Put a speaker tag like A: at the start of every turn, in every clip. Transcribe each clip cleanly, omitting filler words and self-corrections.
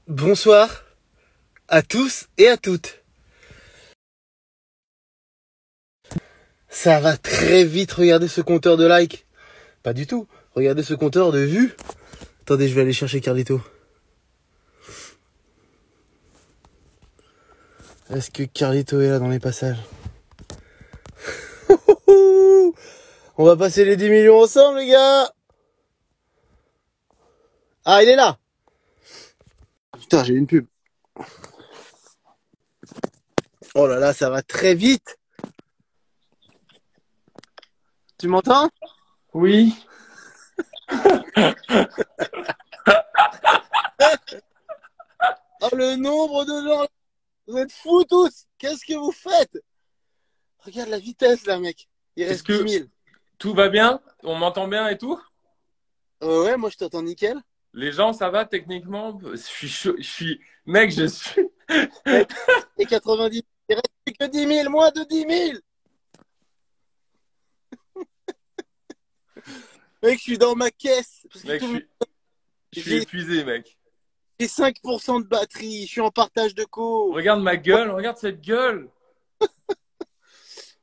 A: Bonsoir à tous et à toutes. Ça va très vite, regardez ce compteur de likes. Pas du tout, regardez ce compteur de vues. Attendez, je vais aller chercher Carlito. Est-ce que Carlito est là dans les passages? On va passer les 10 millions ensemble, les gars. Ah, il est là. Putain, j'ai une pub. Oh là là, ça va très vite. Tu m'entends?
B: Oui.
A: Oh, le nombre de gens. Vous êtes fous tous. Qu'est-ce que vous faites? Regarde la vitesse là, mec. Il
B: Est-ce
A: reste 10
B: que
A: 000.
B: tout va bien? On m'entend bien et tout?
A: Ouais, moi je t'entends nickel.
B: Les gens, ça va techniquement? Je suis chaud, mec, je suis.
A: Mec, et 90. Il reste plus que 10 000, moins de 10 000. Mec, je suis dans ma caisse. Parce que
B: Mec, je suis épuisé, mec.
A: J'ai 5% de batterie. Je suis en partage de co.
B: Regarde ma gueule, regarde cette gueule.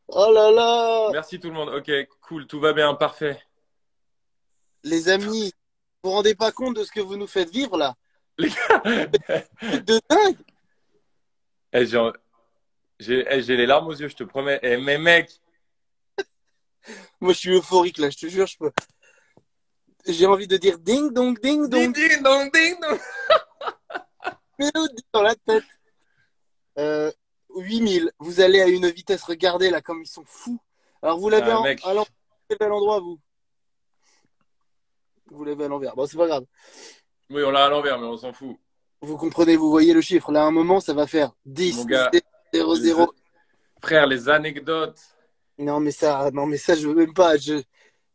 A: Oh là là.
B: Merci tout le monde. Ok, cool, tout va bien, parfait.
A: Les amis, vous vous rendez pas compte de ce que vous nous faites vivre là?
B: Les gars,
A: De dingue.
B: eh, j'ai les larmes aux yeux, je te promets. Eh, mais mec,
A: Moi je suis euphorique là, je te jure, je peux. J'ai envie de dire ding dong ding dong.
B: ding dong, ding dong.
A: Mélodie dans la tête. 8000. Vous allez à une vitesse, regardez là comme ils sont fous. Alors vous l'avez
B: Ah, mec.
A: à l'endroit vous. Vous l'avez à l'envers. Bon, c'est pas grave.
B: Oui, on l'a à l'envers, mais on s'en fout.
A: Vous comprenez, vous voyez le chiffre. Là, à un moment, ça va faire
B: Mon
A: 10,
B: gars,
A: 0, 0.
B: frère, les anecdotes.
A: Non, mais ça, je veux même pas. Je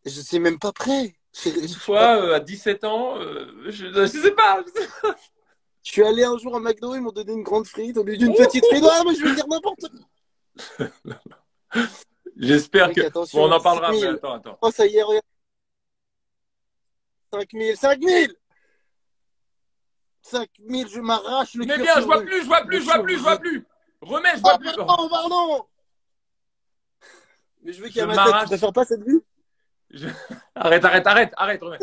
A: suis même pas prêt.
B: Une fois, à 17 ans, je sais pas.
A: Je suis allé un jour à McDo, ils m'ont donné une grande frite au lieu d'une petite frite. Ah, moi, je veux dire n'importe quoi.
B: J'espère
A: Mec,
B: que.
A: attention,
B: Bon, on en parlera
A: 6
B: après.
A: 000.
B: Attends.
A: Oh, ça y est, regarde. 5 000, 5 000. 5 000, je m'arrache le
B: Mais
A: cuir
B: bien, je vois
A: chevelu.
B: plus, je vois plus, je vois plus, je vois plus. Remets, je
A: Oh,
B: vois plus.
A: pardon, pardon. Mais je veux qu'il y
B: Je
A: ait ma tête. Tu
B: m'arrache.
A: préfères pas cette vue?
B: je- Arrête, remets.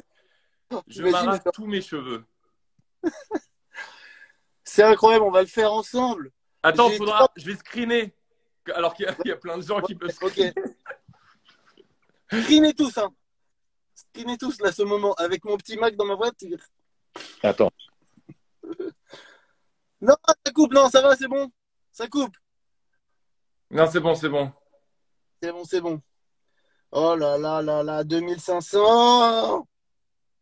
B: Je
A: T'imagines,
B: m'arrache tous mes cheveux.
A: c'est incroyable, on va le faire ensemble.
B: Attends,
A: J'ai trois-
B: je vais screener. Alors qu'il y a plein de gens qui peuvent
A: Ok.
B: screener.
A: Screenez tous, hein. Screenez tous, là, ce moment, avec mon petit Mac dans ma voiture.
B: Attends.
A: Non, ça coupe, non, ça va, c'est bon. Ça coupe.
B: Non, c'est bon, c'est bon.
A: C'est bon, c'est bon. Oh là là là là, 2500.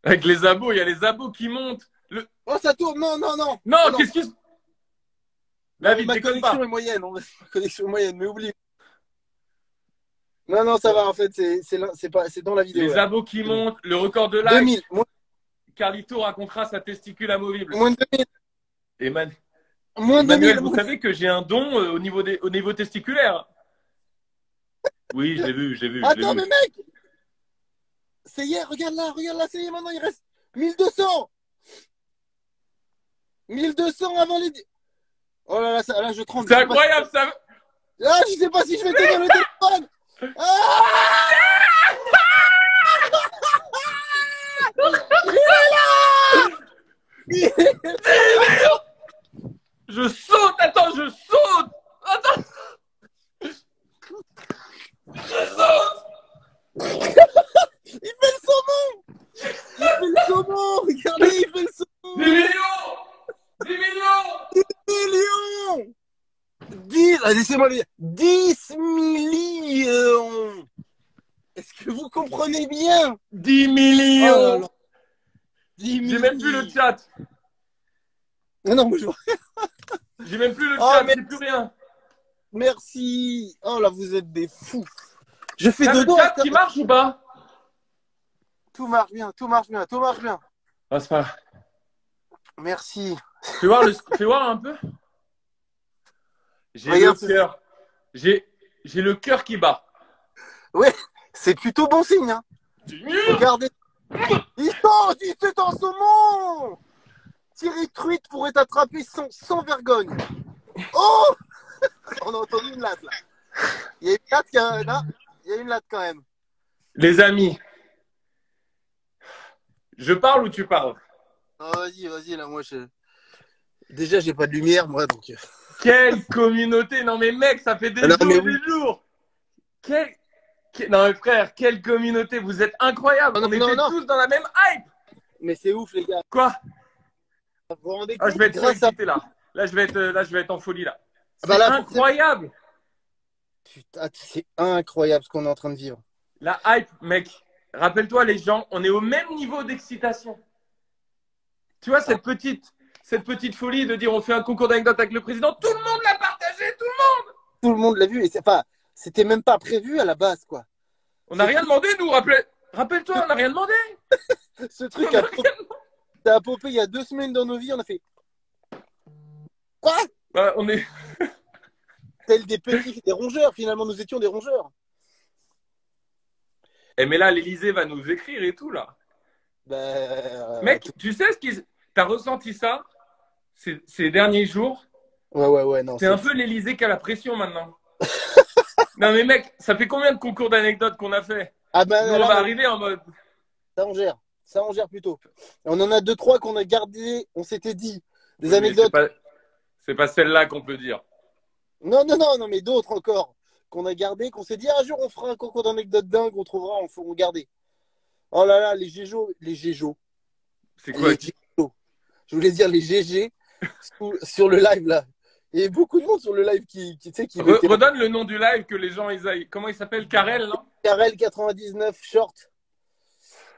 B: Avec les abos, il y a les abos qui montent.
A: Oh, ça tourne, non, non, non.
B: Non,
A: Oh, non.
B: qu'est-ce que.
A: Non,
B: David,
A: ma
B: déconne
A: connexion
B: pas.
A: est moyenne. Ma connexion est moyenne, mais oublie. Non, non, ça va, en fait, c'est dans la vidéo.
B: Les
A: Là.
B: abos qui montent, le record de likes.
A: 2000,
B: Carlito racontera sa testicule amovible.
A: moins de 2000. Moins de
B: Emmanuel,
A: 2000.
B: vous savez que j'ai un don au niveau testiculaire. Oui, je l'ai vu, je l'ai vu, je l'ai
A: Attends, mais
B: vu.
A: mec, c'est hier, regarde là, ça y est, maintenant, il reste 1200. 1200 avant les 10. Oh là là, là je tremble.
B: C'est incroyable, ça.
A: Ah, je sais pas si je vais tenir le téléphone. Ah, il est là.
B: Je saute, attends, je saute. Attends. Je saute.
A: Il fait le saumon. Il fait le saumon. Regardez, il fait le
B: 10
A: saumon.
B: millions. 10 millions.
A: 10 millions. 10, laissez-moi le dire. 10 millions. Est-ce que vous comprenez bien?
B: 10
A: Oh là
B: millions.
A: là. 10
B: J'ai même plus le chat.
A: Non, non, mais je vois.
B: J'ai même plus le
A: Oh,
B: chat,
A: mais-
B: j'ai plus rien.
A: Merci. Oh là, vous êtes des fous. Je fais
B: T'as le
A: dodo.
B: chat qui marche ou pas?
A: Tout marche bien, tout marche bien, tout marche bien.
B: Ah, c'est pas grave.
A: Merci.
B: Fais voir un peu. J'ai le
A: Regarde,
B: cœur. J'ai le cœur qui bat.
A: ouais, c'est plutôt bon signe. Hein. Regardez. C'est en saumon. Tirez les truites pourraient t'attraper sans vergogne. Oh on a entendu une latte, là. Il y a une latte là. Il y a une latte quand même.
B: Les amis, je parle ou tu parles?
A: Oh, vas-y, là, moi, déjà, j'ai pas de lumière, moi, donc.
B: Quelle communauté! Non mais mec, ça fait des
A: Non,
B: jours
A: mais
B: et
A: oui.
B: des jours! Non mais frère, quelle communauté! Vous êtes incroyables!
A: Non,
B: On
A: non,
B: était
A: non.
B: tous dans la même hype!
A: Mais c'est ouf, les gars.
B: Quoi?
A: Vous vous rendez
B: Ah, je
A: compte,
B: vais être
A: grâce à.
B: surexcité là. Là, je vais être en folie là.
A: Ah bah
B: C'est
A: là, forcément.
B: incroyable!
A: Putain, c'est incroyable ce qu'on est en train de vivre.
B: La hype, mec. Rappelle-toi les gens, on est au même niveau d'excitation. Tu vois,
A: Ah,
B: cette petite folie de dire on fait un concours d'anecdotes avec le président, tout le monde l'a partagé, tout le monde.
A: tout le monde l'a vu et enfin, c'était même pas prévu à la base, quoi.
B: On
A: Ce
B: n'a rien
A: truc,
B: demandé, nous, rappelle-toi, on n'a rien demandé.
A: ce truc
B: On a rien demandé.
A: ça a popé il y a 2 semaines dans nos vies, on a fait quoi?
B: Bah, on est...
A: Tel des rongeurs, finalement, nous étions des rongeurs.
B: Eh, mais là, l'Elysée va nous écrire et tout, là. Mec, tu sais ce qu'ils... T'as ressenti ça ces derniers jours?
A: Ouais, non,
B: C'est un peu l'Elysée qui a la pression maintenant. Non, mais mec, ça fait combien de concours d'anecdotes qu'on a fait?
A: Ah ben
B: Nous, on
A: là,
B: va arriver en mode...
A: ça on gère plutôt. On en a 2, 3 qu'on a gardé, on s'était dit, des
B: Oui, mais
A: anecdotes.
B: c'est pas celle-là qu'on peut dire.
A: Non, mais d'autres encore qu'on a gardé, qu'on s'est dit un jour on fera un concours d'anecdotes dingues, on trouvera, on garder. Oh là là, les géjos,
B: C'est quoi?
A: les géjos. Je voulais dire les GG sur le live là. Il y a beaucoup de monde sur le live tu sais, qui mettait
B: Redonne le nom du live que les gens, ils aillent. Comment il s'appelle? Karel, non?
A: Karel 99 short.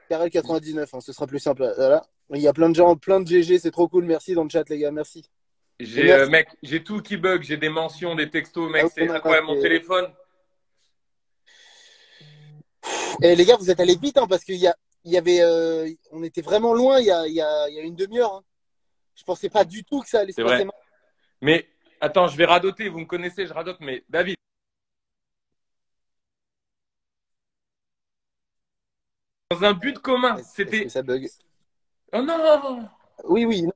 A: Karel 99, hein, ce sera plus simple. Voilà. Il y a plein de gens, plein de GG, c'est trop cool. Merci dans le chat, les gars, merci. Merci.
B: Mec, j'ai tout qui bug, j'ai des mentions, des textos,
A: Ah
B: mec,
A: oui,
B: c'est incroyable. Mon téléphone.
A: Et les gars, vous êtes allés vite, hein, parce on était vraiment loin il y a une demi-heure. Hein. Je pensais pas du tout que ça allait se
B: C'est
A: passer
B: vrai.
A: mal.
B: Mais attends, je vais radoter. Vous me connaissez, je radote. Mais David, dans un but commun,
A: Est-ce que
B: c'était.
A: ça bug?
B: Oh non!
A: Oui.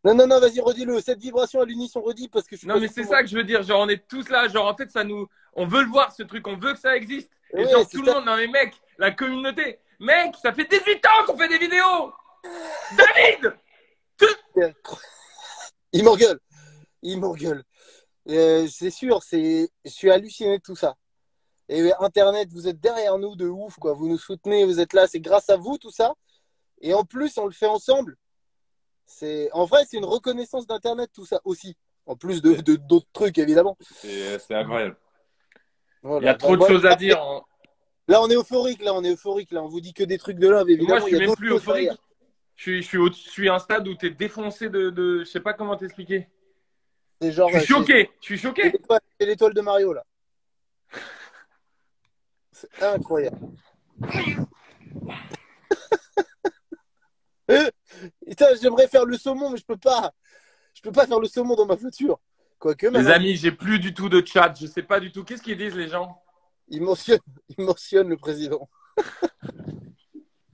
A: Non, vas-y, redis-le. Cette vibration à l'unisson, redis, parce que je suis
B: Non,
A: pas
B: mais
A: sûr
B: c'est
A: de moi.
B: ça que je veux dire. Genre, on est tous là. Genre, en fait, ça nous. On veut le voir, ce truc. On veut que ça existe. Et
A: Ouais,
B: genre,
A: c'est
B: tout le
A: ça.
B: monde. Non, mais mec, la communauté. Mec, ça fait 18 ans qu'on fait des vidéos! David!
A: Il m'engueule. C'est sûr, je suis halluciné de tout ça. Et Internet, vous êtes derrière nous de ouf, quoi. Vous nous soutenez, vous êtes là. C'est grâce à vous, tout ça. Et en plus, on le fait ensemble. En vrai, c'est une reconnaissance d'Internet, tout ça aussi. En plus d'autres trucs, évidemment.
B: C'est incroyable. Il y
A: Voilà.
B: a trop de choses à dire.
A: Là, on est euphorique. On vous dit que des trucs de love,
B: Moi,
A: évidemment.
B: je
A: Il y
B: suis
A: a
B: même
A: d'autres
B: plus
A: choses
B: euphorique.
A: derrière.
B: Je suis à un stade où tu es défoncé de. Je sais pas comment t'expliquer.
A: C'est genre,
B: Je suis choqué. Je suis choqué.
A: c'est l'étoile de Mario, là. C'est incroyable. Putain, j'aimerais faire le saumon, mais je peux pas. Je peux pas faire le saumon dans ma voiture. Quoique,
B: Les
A: maintenant,
B: amis, j'ai plus du tout de chat. Je sais pas du tout. Qu'est-ce qu'ils disent, les gens?
A: il mentionne, il mentionne le président.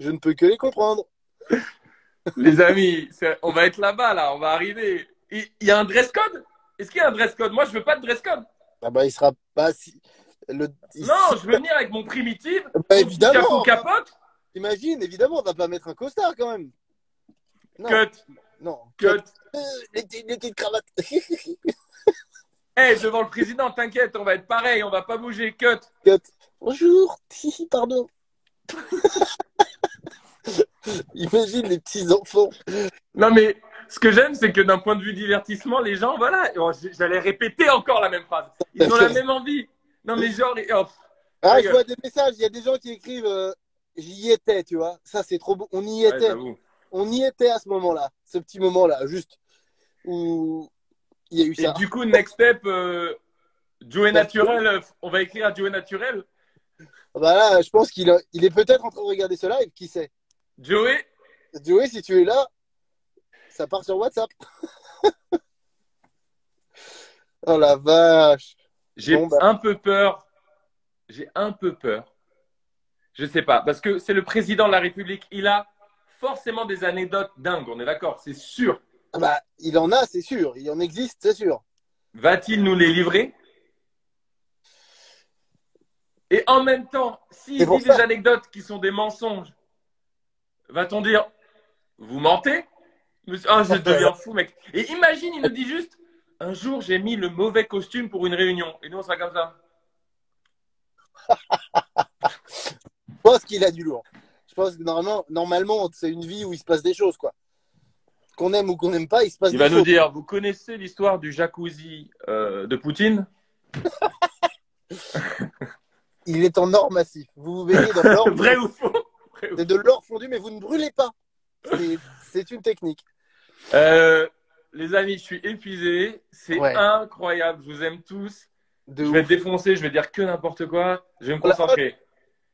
A: Je ne peux que les comprendre.
B: Les amis, on va être là-bas, là. On va arriver. Il y a un dress code? Est-ce qu'il y a un dress code? Moi, je veux pas de dress code.
A: Ah bah, il sera pas si.
B: Non, je veux venir avec mon primitive,
A: Bah,
B: mon petit
A: évidemment.
B: chapeau capote.
A: Imagine, évidemment, on va pas mettre un costard quand même. Non,
B: Cut.
A: non.
B: Cut.
A: Les petites cravates.
B: Hey, devant le président, t'inquiète, on va être pareil, on va pas bouger. Cut.
A: Cut. Bonjour. Pardon. Imagine les petits enfants.
B: Non, mais ce que j'aime, c'est que d'un point de vue divertissement, les gens, voilà, j'allais répéter encore la même phrase. Ils ont la même envie. Non, mais genre, oh,
A: Ah, je vois des messages. Il y a des gens qui écrivent j'y étais, tu vois. Ça, c'est trop beau. On y
B: ouais,
A: était.
B: j'avoue.
A: On y était à ce moment-là. Ce petit moment-là, juste où il y a eu
B: Et
A: ça.
B: du coup, next step, Joey Naturel, on va écrire à Joey Naturel.
A: Bah là, je pense il est peut-être en train de regarder ce live. Qui sait?
B: Joey,
A: Joey, si tu es là, ça part sur WhatsApp. Oh la vache.
B: j'ai
A: Bon, bah,
B: un peu peur. J'ai un peu peur. Je sais pas, parce que c'est le président de la République. Il a forcément des anecdotes dingues, on est d'accord, c'est sûr.
A: Ah bah, il en a, c'est sûr. Il en existe, c'est sûr.
B: Va-t-il nous les livrer? Et en même temps,
A: C'est
B: s'il
A: pour
B: dit des
A: ça.
B: anecdotes qui sont des mensonges, va-t-on dire, vous mentez? Ah, je deviens fou, mec. Et imagine, il nous dit juste, un jour, j'ai mis le mauvais costume pour une réunion. Et nous, on sera comme ça.
A: Je pense qu'il a du lourd. Je pense que normalement, c'est une vie où il se passe des choses, quoi. Qu'on aime ou qu'on n'aime pas, il se passe
B: Il
A: des
B: va nous
A: choses.
B: dire, vous connaissez l'histoire du jacuzzi de Poutine?
A: Il est en or massif. Vous vous baignez dans l'or.
B: Vrai ou faux?
A: C'est de l'or fondu, mais vous ne brûlez pas. C'est une technique.
B: Les amis, je suis épuisé. C'est
A: Ouais,
B: incroyable. Je vous aime tous.
A: de
B: Je vais te
A: ouf.
B: défoncer. Je vais dire que n'importe quoi. Je vais me
A: Voilà,
B: concentrer.
A: tout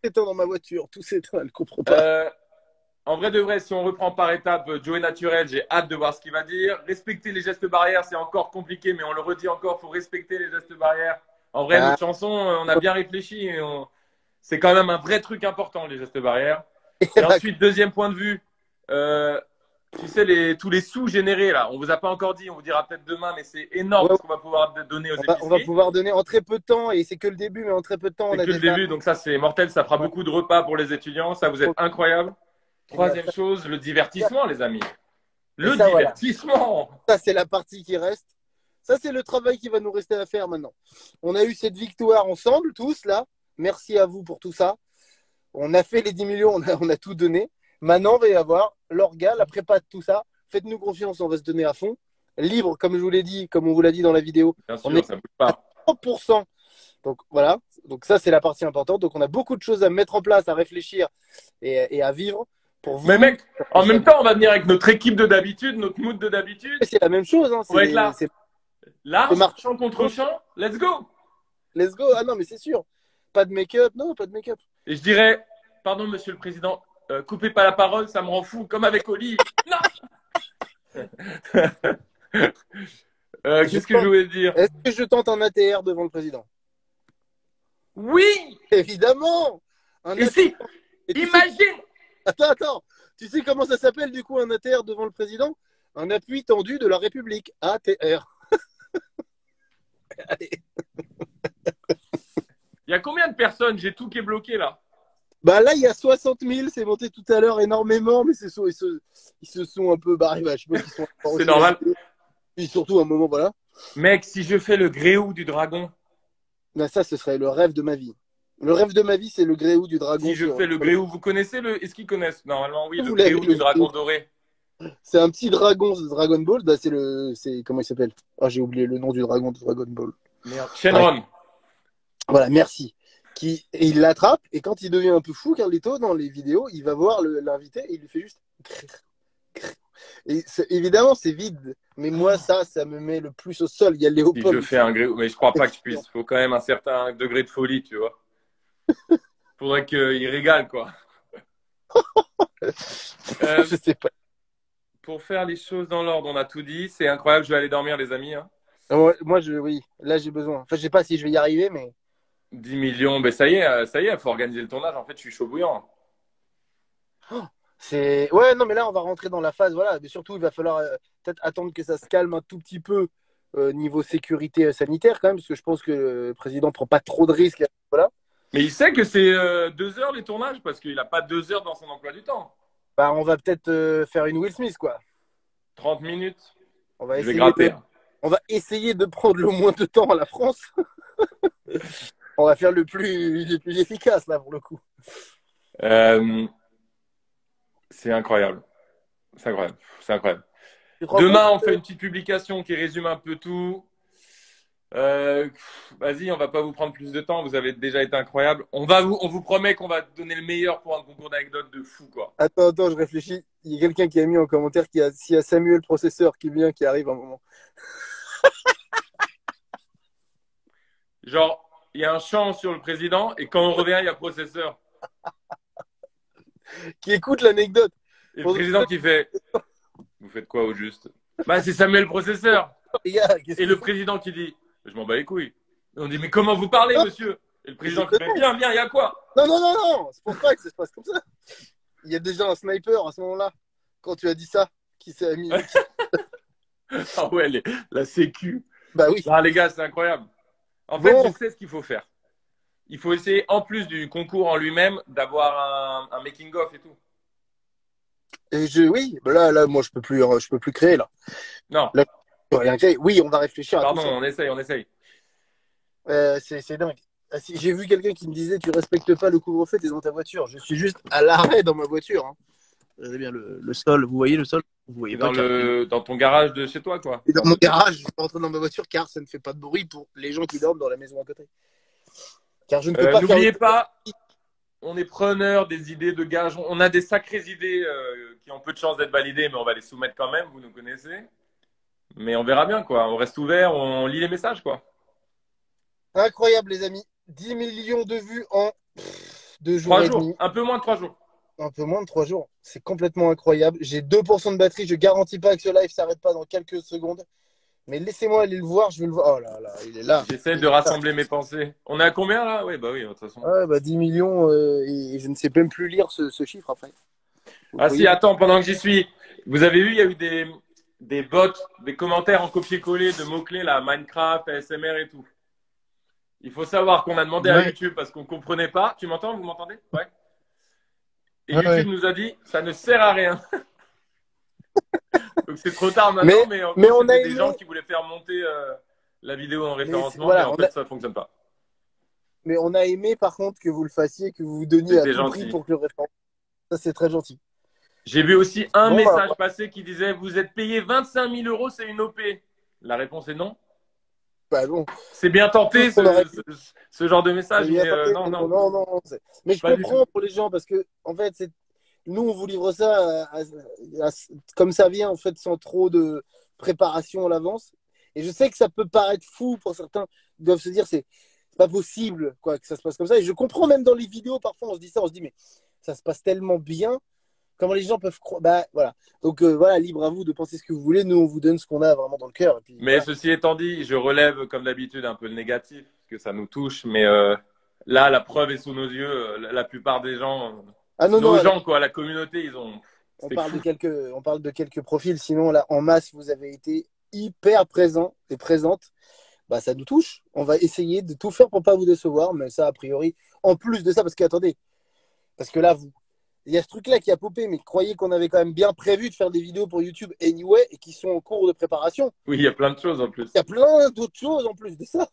A: s'éteint dans ma voiture. Tout s'éteint, elle ne comprend pas.
B: Euh, En vrai de vrai, si on reprend par étapes, Joe est naturel, j'ai hâte de voir ce qu'il va dire. Respecter les gestes barrières, c'est encore compliqué, mais on le redit encore, il faut respecter les gestes barrières. En vrai,
A: Ah,
B: notre chanson, on a bien réfléchi. C'est quand même un vrai truc important, les gestes barrières. Et ensuite, deuxième point de vue, tu sais, tous les sous générés, là, on vous a pas encore dit, on vous dira peut-être demain, mais c'est énorme
A: ouais,
B: ce qu'on va pouvoir donner aux
A: on va
B: épiceries.
A: pouvoir donner en très peu de temps, et c'est que le début, mais en très peu de temps, on
B: C'est
A: a
B: que le
A: déjà.
B: début, donc ça, c'est mortel. Ça fera
A: Ouais,
B: beaucoup de repas pour les étudiants. Ça, vous êtes incroyable.
A: et ben,
B: Troisième chose, le divertissement, les amis.
A: et
B: Le
A: ça, voilà.
B: divertissement.
A: Ça, c'est la partie qui reste. Ça, c'est le travail qui va nous rester à faire maintenant. On a eu cette victoire ensemble, tous, là. Merci à vous pour tout ça. On a fait les 10 millions, on a tout donné. Maintenant, on va y avoir l'orga, la prépa de tout ça. Faites-nous confiance, on va se donner à fond. Libre, comme je vous l'ai dit, comme on vous l'a dit dans la vidéo,
B: Bien
A: on
B: sûr,
A: est
B: ça bouge
A: à
B: pas.
A: 100%. Donc voilà, donc ça c'est la partie importante. Donc on a beaucoup de choses à mettre en place, à réfléchir et à vivre pour
B: Mais
A: vous.
B: mec, en même temps, on va venir avec notre équipe de d'habitude, notre mood de d'habitude.
A: C'est la même chose, hein.
B: On va être là.
A: C'est
B: Large,
A: marqué.
B: champ contre champ, let's go.
A: Let's go. Ah non, mais c'est sûr. Pas de make-up, non, pas de make-up.
B: Et je dirais, pardon, monsieur le président, coupez pas la parole, ça me rend fou, comme avec Oli. Non. Qu'est-ce que je voulais dire?
A: Est-ce que je tente un ATR devant le président?
B: Oui.
A: Évidemment. Un
B: Et
A: ATR.
B: si,
A: Et tu sais...
B: imagine.
A: Attends. Tu sais comment ça s'appelle du coup un ATR devant le président? Un appui tendu de la République. ATR. Allez.
B: Il y a combien de personnes? J'ai tout qui est bloqué là.
A: Bah là, il y a 60 000, c'est monté tout à l'heure énormément, mais ils se sont un peu barrés. Bah, je suppose qu'ils sont
B: C'est normal.
A: Et surtout, à un moment, voilà.
B: Mec, si je fais le gréou du dragon.
A: Bah, ça, ce serait le rêve de ma vie. Le rêve de ma vie, c'est le gréou du dragon.
B: Si je fais le gréou, vous connaissez le. Est-ce qu'ils connaissent? Normalement, oui, le
A: Vous l'avez,
B: gréou du dragon doré.
A: C'est un petit dragon de Dragon Ball. Bah, c'est comment il s'appelle? Ah, j'ai oublié le nom du dragon de Dragon Ball.
B: Merde. Shenron.
A: Ouais. Voilà, merci. Et il l'attrape, et quand il devient un peu fou, Carlito, dans les vidéos, il va voir l'invité et il lui fait juste. Et évidemment, c'est vide. Mais moi, ça me met le plus au sol. Il y a
B: Si
A: Léopold.
B: je fais un gréou, mais je crois pas que je puisse. Il faut quand même un certain degré de folie, tu vois. Faudrait qu'il régale, quoi.
A: Je sais pas.
B: Pour faire les choses dans l'ordre, on a tout dit. C'est incroyable. Je vais aller dormir, les amis. Hein.
A: Moi, oui, là, j'ai besoin. Enfin, je sais pas si je vais y arriver, mais.
B: 10 millions, ben ça y est, faut organiser le tournage. En fait, je suis chaud bouillant.
A: Ouais, non, mais là, on va rentrer dans la phase, voilà. Mais surtout, il va falloir peut-être attendre que ça se calme un tout petit peu niveau sécurité sanitaire, quand même, parce que je pense que le président prend pas trop de risques. Voilà.
B: Mais il sait que c'est 2 heures les tournages parce qu'il n'a pas 2 heures dans son emploi du temps.
A: Bah, on va peut-être faire une Will Smith, quoi.
B: 30 minutes,
A: On va
B: je vais
A: essayer
B: gratter.
A: on va essayer de prendre le moins de temps à la France. On va faire le plus efficace, là, pour le coup.
B: C'est incroyable. C'est incroyable. C'est incroyable.
A: Demain,
B: Demain, on fait une petite publication qui résume un peu tout. Vas-y, on va pas vous prendre plus de temps. Vous avez déjà été incroyable. On vous promet qu'on va donner le meilleur pour un concours d'anecdotes de fou, quoi.
A: Attends, je réfléchis. Il y a quelqu'un qui a mis en commentaire s'il y a Samuel Processeur qui vient, qui arrive un moment.
B: Genre, il y a un chant sur le président et quand on revient, il y a processeur.
A: Qui écoute l'anecdote.
B: Et le président qui fait vous faites quoi au juste? Bah, c'est Samuel Processeur. Et le président qui dit je m'en bats les couilles. Et on dit mais comment vous parlez, monsieur? Et le président qui fait bien, il y a quoi?
A: Non, c'est pour pas que ça se passe comme ça. Il y a déjà un sniper à ce moment-là, quand tu as dit ça, qui s'est mis.
B: Ah ouais, la sécu.
A: Bah oui.
B: Ah, les gars, c'est incroyable. En fait, je
A: Bon,
B: sais ce qu'il faut faire. Il faut essayer, en plus du concours en lui-même, d'avoir un making-of et tout.
A: oui, bah là, moi, je peux plus créer là.
B: Non,
A: Là, je peux rien créer. Oui, on va réfléchir à tout
B: pardon,
A: ça.
B: on essaye, on essaye.
A: C'est dingue. Ah, j'ai vu quelqu'un qui me disait, tu respectes pas le couvre-feu, t'es dans ta voiture. Je suis juste à l'arrêt dans ma voiture, hein. Regardez bien le sol. Vous voyez le sol? Vous voyez
B: C'est
A: pas qu'il y a un peu de...
B: dans ton garage de chez toi, quoi.
A: Et dans
B: Dans
A: mon
B: ton truc.
A: garage, je suis rentré dans ma voiture car ça ne fait pas de bruit pour les gens qui dorment dans la maison à côté. Car je ne peux pas faire le
B: N'oubliez
A: tour.
B: pas, on est preneur des idées de gages. On a des sacrées idées qui ont peu de chances d'être validées, mais on va les soumettre quand même. Vous nous connaissez. Mais on verra bien, quoi. On reste ouvert, on lit les messages, quoi.
A: Incroyable, les amis. 10 millions de vues en 2 jours
B: Trois
A: et
B: jours,
A: demi.
B: un peu moins de 3 jours.
A: Un peu moins de 3 jours. C'est complètement incroyable. J'ai 2% de batterie. Je garantis pas que ce live s'arrête pas dans quelques secondes. Mais laissez-moi aller le voir. Je vais le voir. Oh là là, il est là.
B: J'essaie
A: Il
B: de
A: est là.
B: rassembler mes pensées. On est à combien là? Oui, bah oui, de toute façon.
A: Ouais, bah 10 millions et je ne sais même plus lire ce chiffre après. Vous
B: Ah si,
A: voyez?
B: attends, pendant que j'y suis, vous avez vu, il y a eu des bots, des commentaires en copier-coller de mots-clés là, Minecraft, ASMR et tout. Il faut savoir qu'on a demandé à
A: Ouais,
B: YouTube parce qu'on comprenait pas. Tu m'entends? Vous m'entendez? Ouais. Et
A: ouais,
B: YouTube
A: ouais.
B: nous a dit, ça ne sert à rien. Donc c'est trop tard
A: Mais,
B: maintenant, mais en
A: mais
B: gros,
A: on a
B: c'était des
A: aimé.
B: gens qui voulaient faire monter la vidéo en référencement, mais
A: Voilà,
B: en fait, ça fonctionne pas.
A: mais on a aimé par contre que vous le fassiez, que vous vous donniez à
B: C'était
A: tout prix
B: gentil.
A: pour que le référent. Ça, c'est très gentil.
B: J'ai vu aussi un
A: Bon, bah,
B: message passer qui disait, vous êtes payé 25 000 euros, c'est une OP. La réponse est non.
A: bah bon,
B: C'est bien
A: tout
B: tenté
A: ce qu'on aurait
B: ce genre de
A: c'est
B: message,
A: bien
B: mais
A: tenté,
B: non,
A: mais non,
B: non,
A: non, non. Mais je
B: pas du tout.
A: comprends pour les gens parce que, en fait, nous, on vous livre ça comme ça vient, en fait, sans trop de préparation à l'avance. Et je sais que ça peut paraître fou pour certains. Ils doivent se dire, c'est pas possible, quoi, que ça se passe comme ça. Et je comprends même dans les vidéos, parfois, on se dit ça, on se dit, mais ça se passe tellement bien. Comment les gens peuvent croire. Bah, voilà. Donc, voilà, libre à vous de penser ce que vous voulez. Nous, on vous donne ce qu'on a vraiment dans le cœur. Et puis,
B: Mais
A: voilà.
B: ceci étant dit, je relève comme d'habitude un peu le négatif, parce que ça nous touche, mais là, la preuve est sous nos yeux. La plupart des gens,
A: Ah non,
B: nos
A: non,
B: gens, quoi, la communauté,
A: on
B: c'était
A: parle de
B: fou.
A: quelques profils. Sinon, là, en masse, vous avez été hyper présents et présentes. Bah, ça nous touche. On va essayer de tout faire pour pas vous décevoir, mais ça, a priori, en plus de ça, parce qu'attendez, parce que là, il y a ce truc-là qui a popé, mais croyez qu'on avait quand même bien prévu de faire des vidéos pour YouTube anyway et qui sont en cours de préparation.
B: Oui, il y a plein de choses en
A: Il y
B: plus.
A: a plein d'autres choses en plus de ça.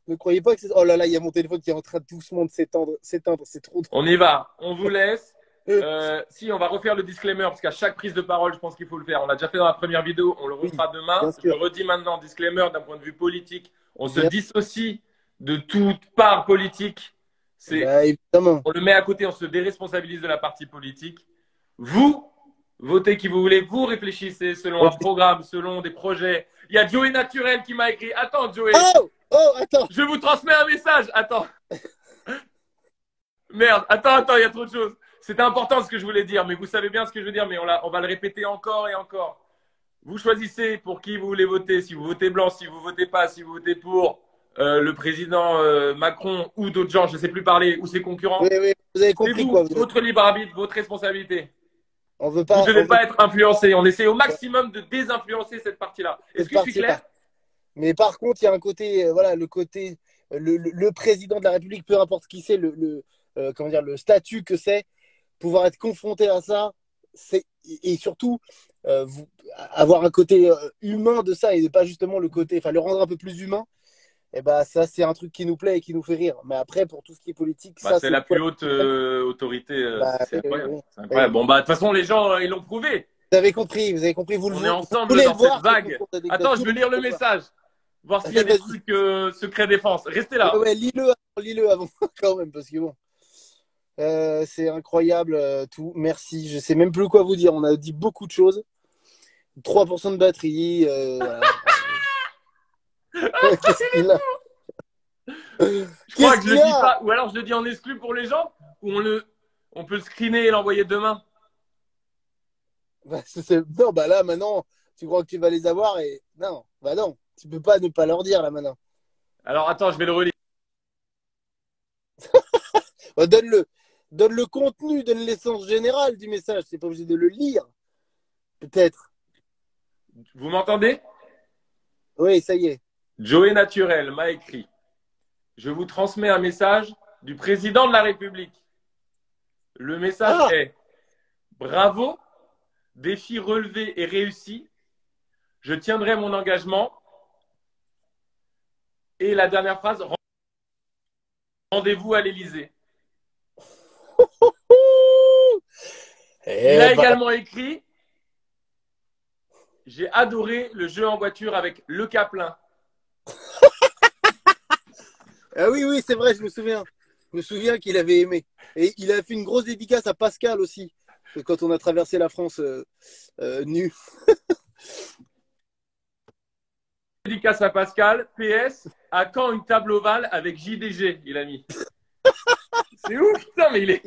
A: Ne croyez pas que c'est. Oh là là, il y a mon téléphone qui est en train de doucement de s'éteindre. C'est trop
B: On
A: drôle.
B: y va, on vous laisse. Si, on va refaire le disclaimer, parce qu'à chaque prise de parole, je pense qu'il faut le faire. On l'a déjà fait dans la première vidéo, on le
A: Oui,
B: refera demain.
A: bien
B: Je
A: sûr.
B: le redis maintenant, disclaimer d'un point de vue politique. On se
A: Bien...
B: dissocie de toute part politique.
A: Bah, évidemment.
B: On le met à côté, on se déresponsabilise de la partie politique. Vous, votez qui vous voulez, vous réfléchissez selon un programme, selon des projets. Il y a Joey Naturel qui m'a écrit. Attends, Joey,
A: Oh! Oh, attends!
B: je vous transmets un message. Attends. Merde, attends, il y a trop de choses. C'était important ce que je voulais dire, mais vous savez bien ce que je veux dire, mais on va le répéter encore et encore. Vous choisissez pour qui vous voulez voter, si vous votez blanc, si vous votez pas, si vous votez pour le président Macron ou d'autres gens, je ne sais plus parler, ou ses
A: Oui,
B: concurrents.
A: oui, vous avez
B: C'est
A: compris quoi.
B: vous, votre libre arbitre, votre responsabilité.
A: On veut
B: Vous ne
A: pas,
B: devez
A: on veut
B: pas être influencé. On essaie au
A: pas
B: maximum de désinfluencer cette partie-là. Est-ce
A: cette
B: que je suis
A: partie-là.
B: clair?
A: Mais par contre, il y a un côté, voilà, le côté, le président de la République, peu importe qui c'est, comment dire, le statut que c'est, pouvoir être confronté à ça, et surtout avoir un côté humain de ça et pas justement le côté, enfin le rendre un peu plus humain. Et bah ça, c'est un truc qui nous plaît et qui nous fait rire. Mais après, pour tout ce qui est politique,
B: Bah,
A: ça,
B: c'est
A: c'est
B: la plus haute autorité.
A: bah,
B: C'est
A: oui, oui,
B: incroyable.
A: oui,
B: C'est
A: oui.
B: incroyable. Bon, bah, de toute façon, les gens, ils l'ont prouvé.
A: Vous avez compris,
B: On est
A: vous
B: ensemble
A: voulez le
B: dans cette
A: voir, ce
B: vague.
A: concours d'anecdotes.
B: Attends, je
A: Tout
B: veux
A: le
B: lire
A: monde
B: le
A: veut le voir.
B: message. Voir s'il y a
A: Allez,
B: des
A: vas-y.
B: trucs secret défense. Restez
A: Ouais,
B: là.
A: ouais, lis-le avant, quand même, parce que bon. C'est incroyable tout. Merci. Je sais même plus quoi vous dire. On a dit beaucoup de choses. 3% de batterie. Voilà. Qu'est-ce qu'il a?
B: Je crois
A: Qu'est-ce
B: que je
A: qu'il
B: le dis
A: a?
B: pas. Ou alors je le dis en exclu pour les gens. Ou on peut le screener et l'envoyer demain.
A: Bah, non, bah là maintenant, tu crois que tu vas les avoir et non, bah non, tu peux pas ne pas leur dire là maintenant.
B: Alors attends, je vais le relire.
A: Bah, donne le contenu, donne l'essence générale du message. C'est pas obligé de le lire, peut-être.
B: Vous m'entendez?
A: Oui, ça y est.
B: Joey Naturel m'a écrit: je vous transmets un message du président de la République. Le message
A: Ah,
B: est: bravo, défi relevé et réussi. Je tiendrai mon engagement. Et la dernière phrase: rendez-vous à l'Élysée. Il
A: eh
B: a
A: ben,
B: également écrit: j'ai adoré le jeu en voiture avec Le Caplin.
A: ah oui, oui, c'est vrai, je me souviens. Je me souviens qu'il avait aimé. Et il a fait une grosse dédicace à Pascal aussi, quand on a traversé la France nu.
B: Dédicace à Pascal. PS, à quand une table ovale avec JDG, il a mis. C'est ouf, putain, mais il est.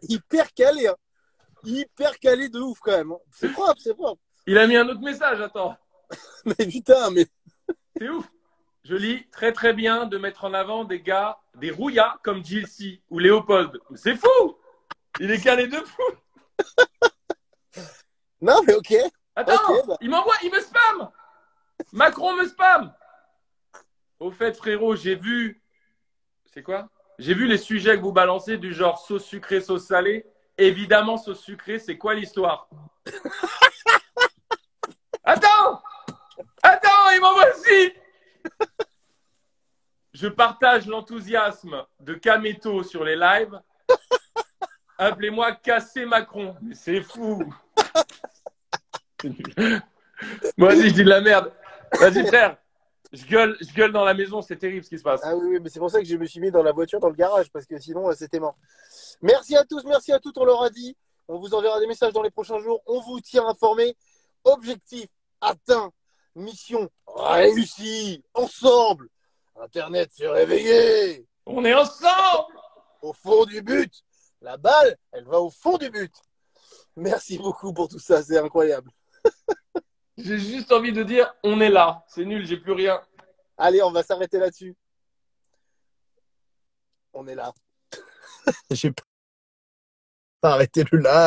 A: Hyper calé, hein. Hyper calé de ouf quand même, hein. C'est propre, c'est propre.
B: Il a mis un autre message, attends.
A: Mais putain, mais
B: C'est ouf. Je lis: très très bien de mettre en avant des gars, des rouillas comme Gilcy ou Léopold. C'est fou. Il est calé de fou.
A: non, mais ok, ok.
B: Attends,
A: Bah.
B: il m'envoie, il me spam. Macron me spam. Au fait, frérot, j'ai vu. C'est quoi? J'ai vu les sujets que vous balancez du genre sauce sucrée, sauce salée. Évidemment, sauce sucrée, c'est quoi l'histoire? Attends! Attends, il m'envoie aussi! Je partage l'enthousiasme de Kameto sur les lives. Appelez-moi Cassé Macron. Mais c'est fou. Moi, vas-y, je dis de la merde. Vas-y, frère. Je gueule dans la maison, c'est terrible ce qui se passe.
A: Ah oui, oui, mais c'est pour ça que je me suis mis dans la voiture, dans le garage, parce que sinon, c'était mort. Merci à tous, merci à toutes, on leur a dit. On vous enverra des messages dans les prochains jours. On vous tient informés. Objectif atteint. Mission réussie. Ensemble. Internet s'est réveillé.
B: On est ensemble!
A: Au fond du but. La balle, elle va au fond du but. Merci beaucoup pour tout ça, c'est incroyable.
B: J'ai juste envie de dire, on est là. C'est nul, j'ai plus rien.
A: Allez, on va s'arrêter là-dessus. On est là. J'ai pas arrêté le là.